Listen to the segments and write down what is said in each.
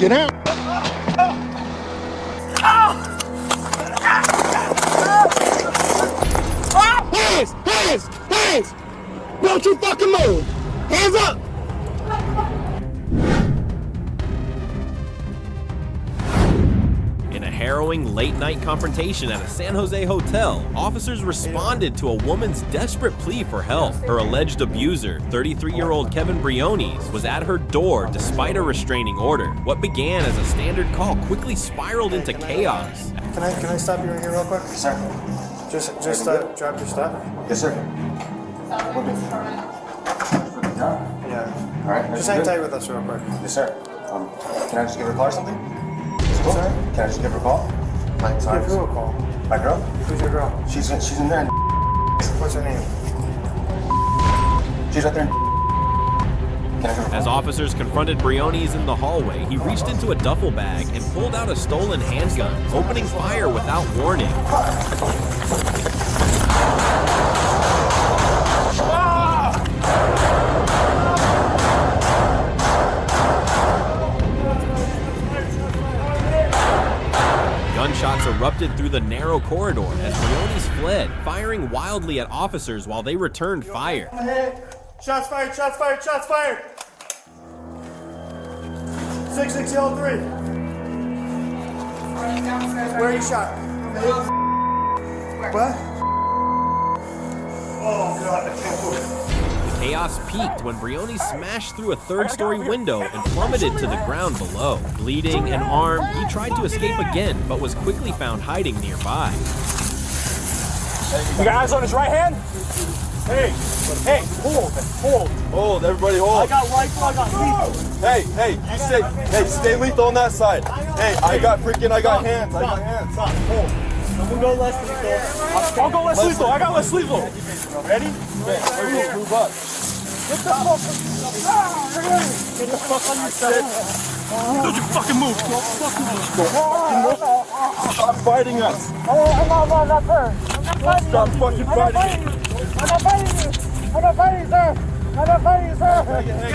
Get out. Hands! Don't you fucking move! Hands up! In a harrowing late-night confrontation at a San Jose hotel, officers responded to a woman's desperate plea for help. Her alleged abuser, 33-year-old Kevin Briones, was at her door despite a restraining order. What began as a standard call quickly spiraled into chaos. Can I stop you right here real quick? Yes, sir. Just drop your stuff. Yes, sir. Yeah. All right. Just hang tight with us real quick. Yes, sir. Can I just give her a call or something? Cool. Sorry? Can I just give her a call? Give who a call? My girl? Who's your girl? She's in there. What's her name? She's right there. Can I give her a call? As officers confronted Briones in the hallway, he reached into a duffel bag and pulled out a stolen handgun, opening fire without warning. Gunshots erupted through the narrow corridor as Briones fled, firing wildly at officers while they returned fire. Shots fired! Shots fired! Shots fired! 6603. Where are you shot? What? Oh God, I can't move. The chaos peaked when Briones smashed through a third-story window and plummeted to the ground below. Bleeding and armed, he tried to escape again, but was quickly found hiding nearby. You got eyes on his right hand? Hey, hold, everybody hold. I got rifle, I got lethal. Hey, stay lethal on that side. Hey, I got hands, Stop, hold. I'm gonna go less lethal. I'll go less lethal, I got less lethal. Ready? Okay, move up. Get the fuck on yourself. Don't you fucking move. Stop fighting us. I'm not there. Stop fucking fighting. I'm not fighting you. I'm not fighting, sir. I'm not fighting, sir.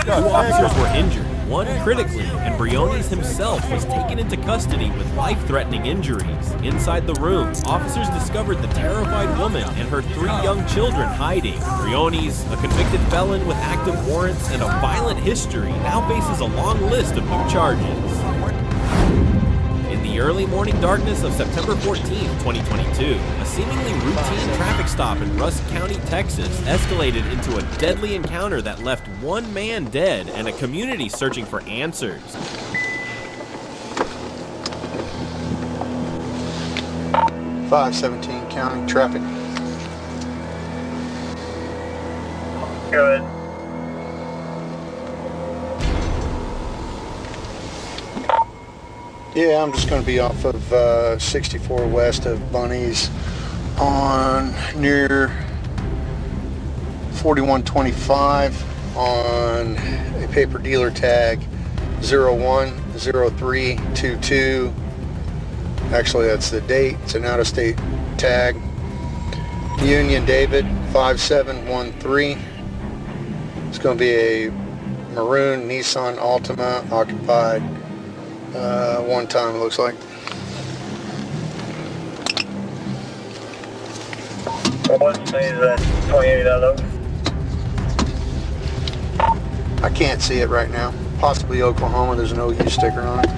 Two officers were injured, one critically, and Briones himself was taken into custody with life-threatening injuries. Inside the room, officers discovered the terrified woman and her 3 young children hiding. Briones, a convicted felon with active warrants and a violent history, now faces a long list of new charges. In the early morning darkness of September 14, 2022, a seemingly routine traffic stop in Rusk County, Texas, escalated into a deadly encounter that left 1 man dead and a community searching for answers. .517 County traffic. Good. Yeah, I'm just going to be off of 64 west of Bunny's on near 4125 on a paper dealer tag 010322. Actually, that's the date. It's an out-of-state tag. Union David 5713. It's going to be a maroon Nissan Altima occupied. One time, it looks like. What say that 28 out I can't see it right now. Possibly Oklahoma. There's an OU sticker on it.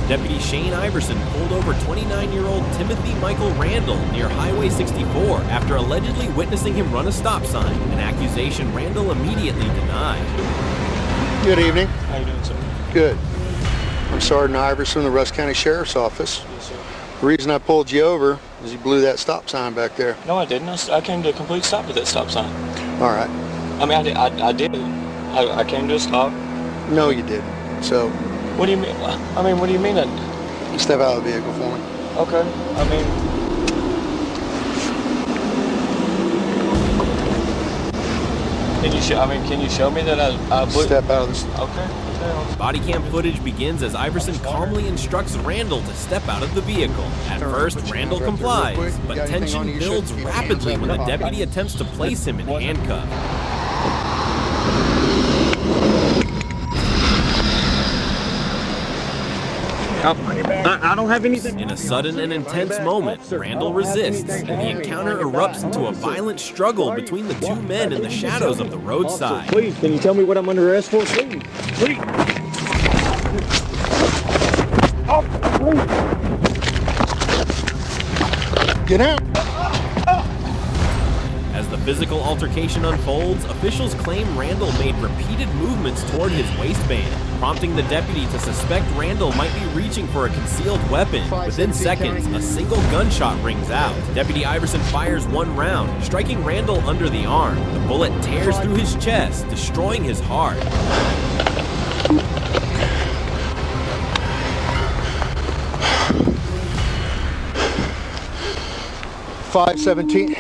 Deputy Shane Iverson pulled over 29-year-old Timothy Michael Randall near Highway 64 after allegedly witnessing him run a stop sign, an accusation Randall immediately denied. Good evening. How you doing, sir? Good. I'm Sergeant Iverson, the Rusk County Sheriff's Office. Yes, sir. The reason I pulled you over is you blew that stop sign back there. No, I didn't. I came to a complete stop at that stop sign. All right. I mean, I did. I came to a stop. No, you didn't. So, What do you mean? I mean, what do you mean? step out of the vehicle for me. Okay. I mean, Can you show? I mean, can you show me that I Step out of this. Okay. Body cam footage begins as Iverson calmly instructs Randall to step out of the vehicle. At first, Randall complies, but tension builds rapidly when the deputy attempts to place him in handcuffs. I don't have anything. In a sudden and intense moment, Randall resists, and the encounter erupts into a violent struggle between the two men in the shadows of the roadside. Please, can you tell me what I'm under arrest for? Please. Please. Oh, please. Get out. As the physical altercation unfolds, officials claim Randall made repeated movements toward his waistband, prompting the deputy to suspect Randall might be reaching for a concealed weapon. Within seconds, a single gunshot rings out. Deputy Iverson fires one round, striking Randall under the arm. The bullet tears through his chest, destroying his heart. 517.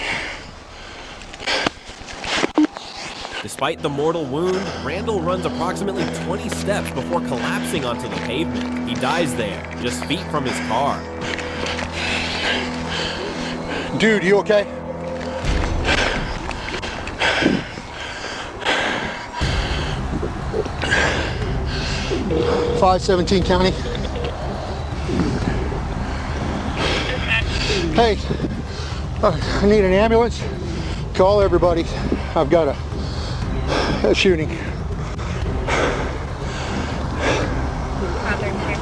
Despite the mortal wound, Randall runs approximately 20 steps before collapsing onto the pavement. He dies there, just feet from his car. Dude, you okay? .517 County. Hey, I need an ambulance. Call everybody. I've got a shooting.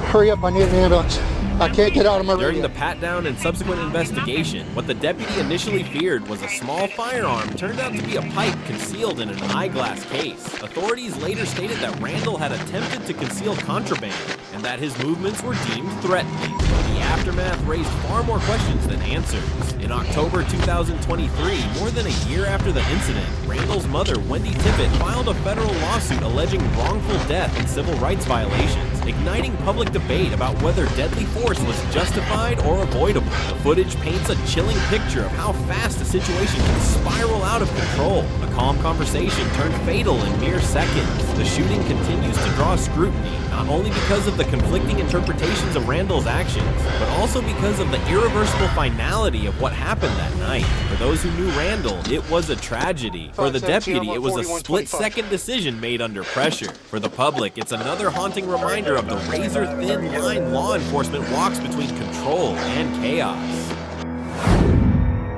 Hurry up, I need an ambulance. I can't get out of my radio. During the pat-down and subsequent investigation, what the deputy initially feared was a small firearm turned out to be a pipe concealed in an eyeglass case. Authorities later stated that Randall had attempted to conceal contraband and that his movements were deemed threatening. The aftermath raised far more questions than answers. In October 2023, more than a year after the incident, Randall's mother, Wendy Tippett, filed a federal lawsuit alleging wrongful death and civil rights violations, igniting public debate about whether deadly force was justified or avoidable. The footage paints a chilling picture of how fast a situation can spiral out of control. A calm conversation turned fatal in mere seconds. The shooting continues to draw scrutiny, not only because of the conflicting interpretations of Randall's actions, but also because of the irreversible finality of what happened that night. For those who knew Randall, it was a tragedy. For the deputy, it was a split-second decision made under pressure. For the public, it's another haunting reminder of the razor-thin line law enforcement walks between control and chaos.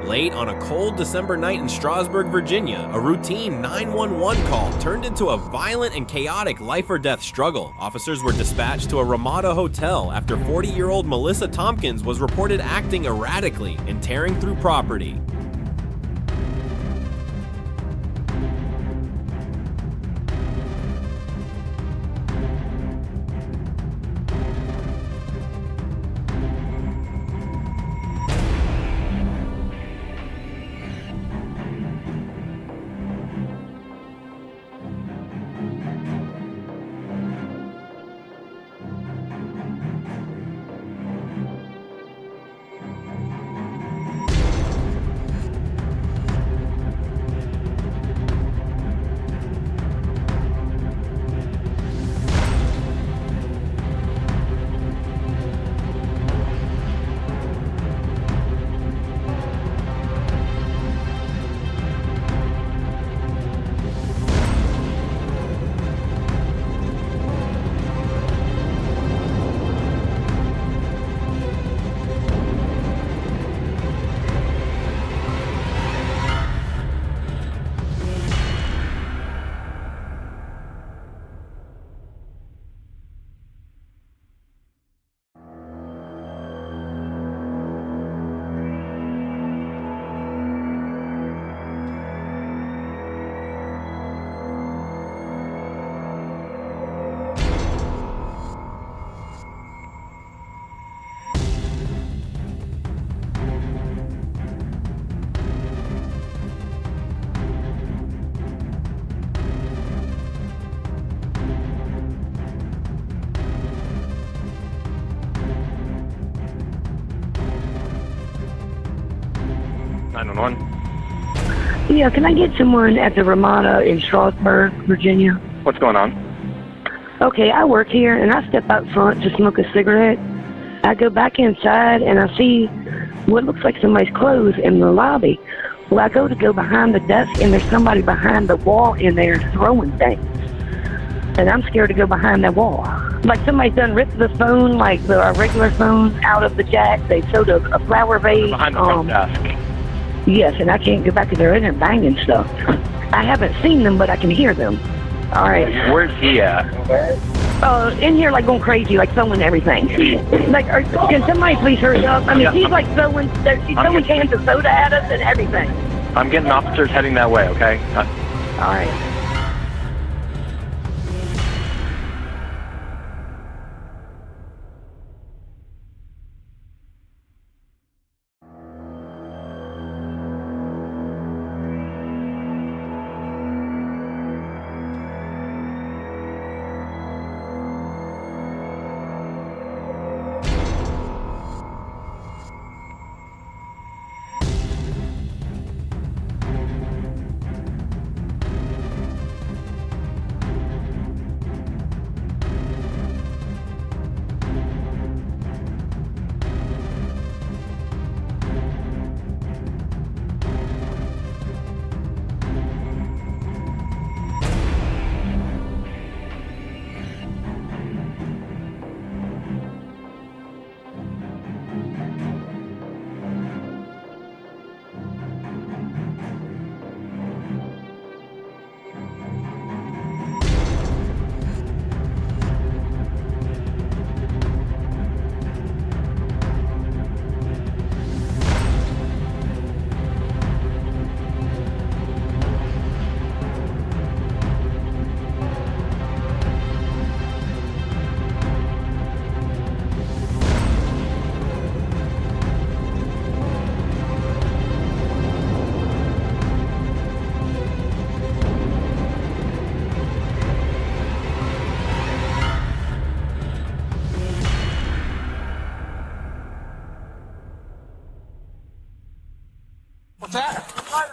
Late on a cold December night in Strasburg, Virginia, a routine 911 call turned into a violent and chaotic life-or-death struggle. Officers were dispatched to a Ramada hotel after 40-year-old Melissa Tompkins was reported acting erratically and tearing through property. Yeah, can I get someone at the Ramada in Strasburg, Virginia? What's going on? Okay, I work here, and I step out front to smoke a cigarette. I go back inside, and I see what looks like somebody's clothes in the lobby. Well, I go behind the desk, and there's somebody behind the wall in there throwing things. And I'm scared to go behind that wall. Like somebody's done ripped the phone, like the regular phone, out of the jack. They sewed a flower vase. Behind the front desk. Yes, and I can't go back because they're in there banging stuff. I haven't seen them, but I can hear them. All right. Where's he at? In here, like going crazy, like throwing everything. Like, can somebody please hurry up? I mean, he's like throwing cans of soda at us and everything. I'm getting officers heading that way, okay? All right.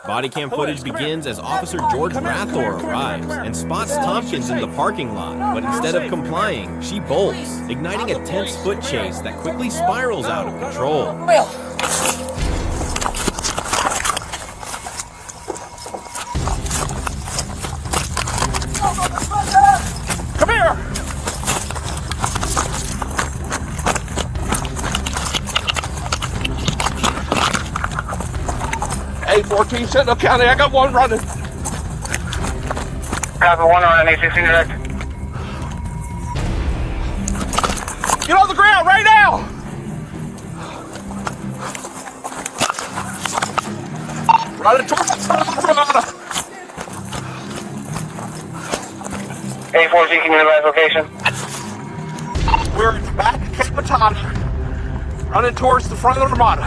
Bodycam footage begins as Officer George Rathor arrives and spots Tompkins in the parking lot, but instead of complying, she bolts, igniting a tense foot chase that quickly spirals out of control. Come here! Hey, 14 Sentinel County, I got one running. Copy, one on 816 direct. Get on the ground right now! Running towards the front of the Ramada. 814, can you advise location? We're back at Cape Baton, running towards the front of the Ramada.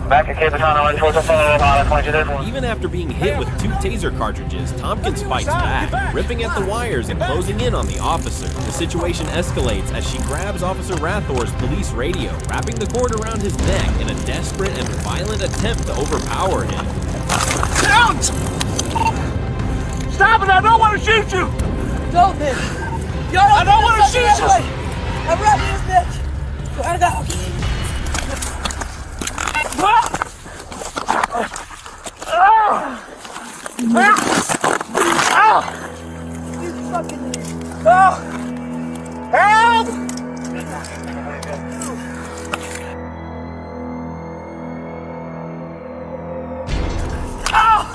Back at Cape Baton, running towards the front of the Ramada, 22. Even after being hit with 2 taser cartridges, Tompkins fights back, ripping at the wires and closing in on the officer. The situation escalates as she grabs Officer Rathor's police radio, wrapping the cord around his neck in a desperate and violent attempt to overpower him. Don't! Stop it! I don't want to shoot you! Don't, man. I don't want to shoot you! I'm wrapping this bitch. Swear to God. You fucking Help!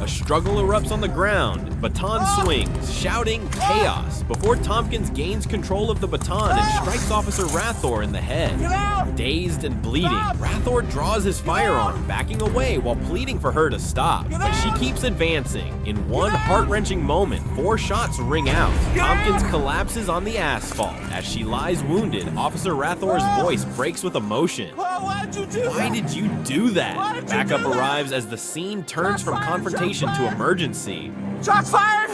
A struggle erupts on the ground. Baton swings, shouting chaos, before Tompkins gains control of the baton and strikes Officer Rathor in the head. Dazed and bleeding, Rathor draws his firearm, backing away while pleading for her to stop. But she keeps advancing. In one heart-wrenching moment, 4 shots ring out. Tompkins collapses on the asphalt. As she lies wounded, Officer Rathor's voice breaks with emotion. Why'd you do Why did you do that? Why did you Backup do that? arrives as the scene turns from confrontation to emergency. Shots fired!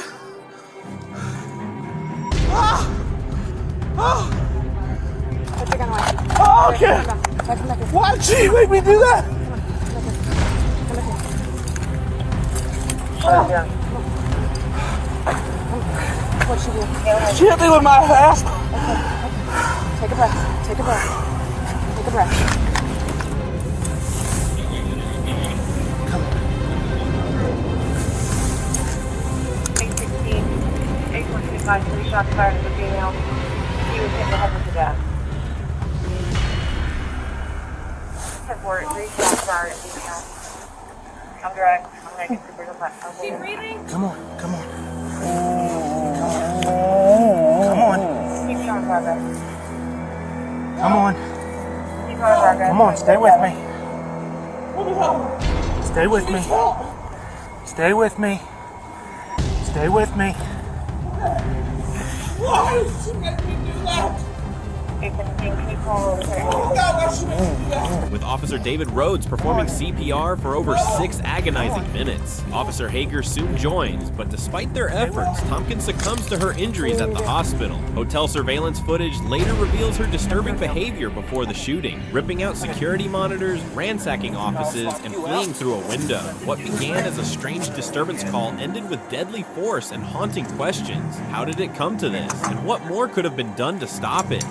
Put your gun away. Oh, okay. Come back here. Why did you make me do that? What'd she do? She hit me with my ass. Take a breath. Take a breath. Take a breath. 825, 3 shots fired at the female. He was hit in the head with the gas. 10-4, 3 shots fired at the female. I'm direct. I'm making super left. Is she breathing? Come on, come on. Keep showing progress. Come on. Keep showing progress. Come on, stay with me. Stay with me. Stay with me. Stay with me. Why did she make me do that? With Officer David Rhodes performing CPR for over 6 agonizing minutes. Officer Hager soon joins, but despite their efforts, Tompkins succumbs to her injuries at the hospital. Hotel surveillance footage later reveals her disturbing behavior before the shooting, ripping out security monitors, ransacking offices, and fleeing through a window. What began as a strange disturbance call ended with deadly force and haunting questions. How did it come to this? And what more could have been done to stop it?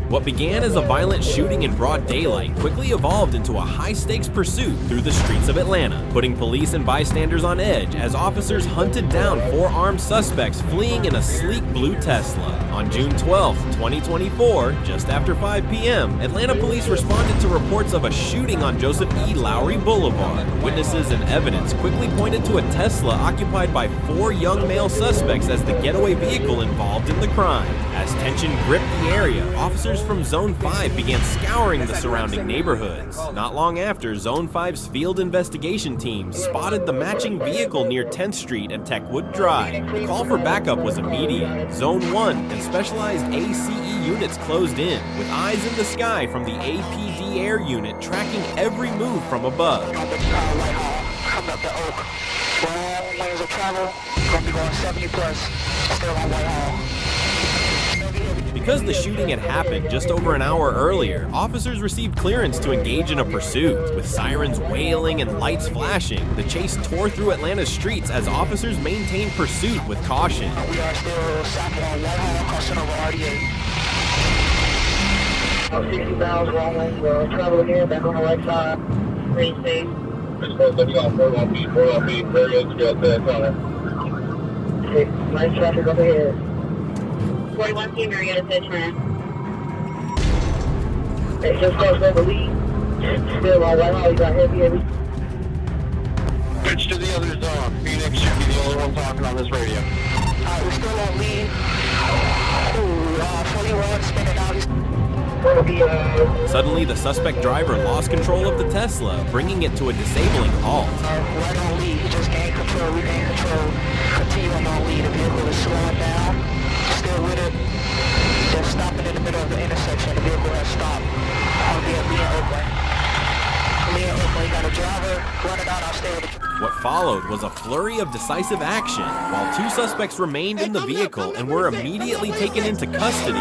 What began as a violent shooting in broad daylight quickly evolved into a high-stakes pursuit through the streets of Atlanta, putting police and bystanders on edge as officers hunted down 4 armed suspects fleeing in a sleek blue Tesla. On June 12, 2024, just after 5 p.m., Atlanta police responded to reports of a shooting on Joseph E. Lowry Boulevard. Witnesses and evidence quickly pointed to a Tesla occupied by 4 young male suspects as the getaway vehicle involved in the crime. As tension gripped the area, officers from Zone 5 began scouring the surrounding neighborhoods. Not long after, Zone 5's field investigation team spotted the matching vehicle near 10th Street and Techwood Drive. The call for backup was immediate. Zone 1 and specialized ACE units closed in, with eyes in the sky from the APD air unit tracking every move from above. Coming up the Oak. Long lanes of travel. Gonna be going 70 plus. Still on Whitehall. Because the shooting had happened just over an hour earlier, officers received clearance to engage in a pursuit. With sirens wailing and lights flashing, the chase tore through Atlanta's streets as officers maintained pursuit with caution. We are still south on Whitehall, crossing over RDA. 60 miles, wrong lane, travel again, back on the right side. Green state. Okay, light traffic over here. 41 team, Marietta Pitchman. Hey, just crossed over lead. Still on Whitehall, you got heavy. Switch to the other zone. Phoenix should be the only one talking on this radio. Alright, we're still on lead. Ooh, 41, spinning out. Suddenly, the suspect driver lost control of the Tesla, bringing it to a disabling halt. Right on lead, he just gained control, regained control. Continuing on lead, the vehicle is slowing down. Still with it. Just stopping in the middle of the intersection. The vehicle has stopped. On the Lee and Oakland. Lee and Oakland, you got a driver. Run it out, I'll stay with it. What followed was a flurry of decisive action, while 2 suspects remained in the vehicle and were immediately taken into custody.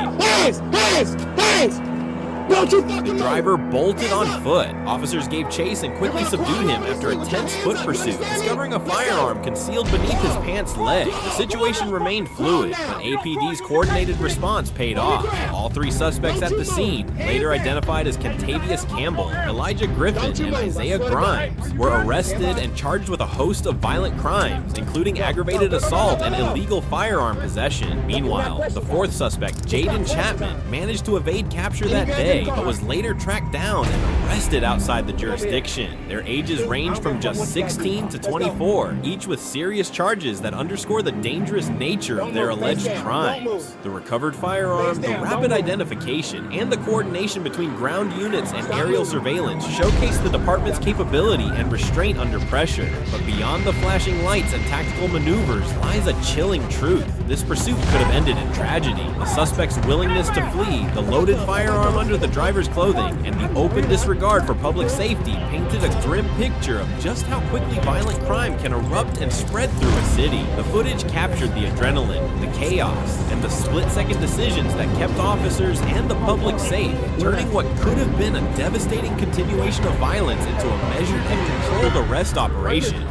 The driver bolted on foot. Officers gave chase and quickly subdued him after a tense foot pursuit, discovering a firearm concealed beneath his pants leg. The situation remained fluid, but APD's coordinated response paid off. All 3 suspects at the scene, later identified as Contavious Campbell, Elijah Griffin, and Isaiah Grimes, were arrested and charged with a host of violent crimes, including aggravated assault and illegal firearm possession. Meanwhile, the 4th suspect, Jaden Chapman, managed to evade capture that day, but was later tracked down and arrested outside the jurisdiction. Their ages range from just 16 to 24, each with serious charges that underscore the dangerous nature of their alleged crimes. The recovered firearm, the rapid identification, and the coordination between ground units and aerial surveillance showcase the department's capability and restraint under pressure. But beyond the flashing lights and tactical maneuvers lies a chilling truth. This pursuit could have ended in tragedy. The suspect's willingness to flee, the loaded firearm under the driver's clothing, and the open disregard disregard for public safety painted a grim picture of just how quickly violent crime can erupt and spread through a city. The footage captured the adrenaline, the chaos, and the split-second decisions that kept officers and the public safe, turning what could have been a devastating continuation of violence into a measured and controlled arrest operation.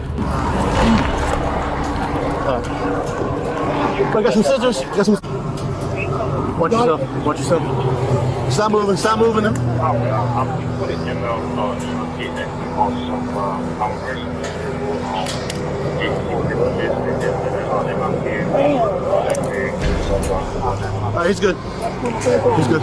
I got some scissors. Got some. Watch yourself. Watch yourself. Stop moving. Stop moving them. I'm putting him on some He's good. He's good.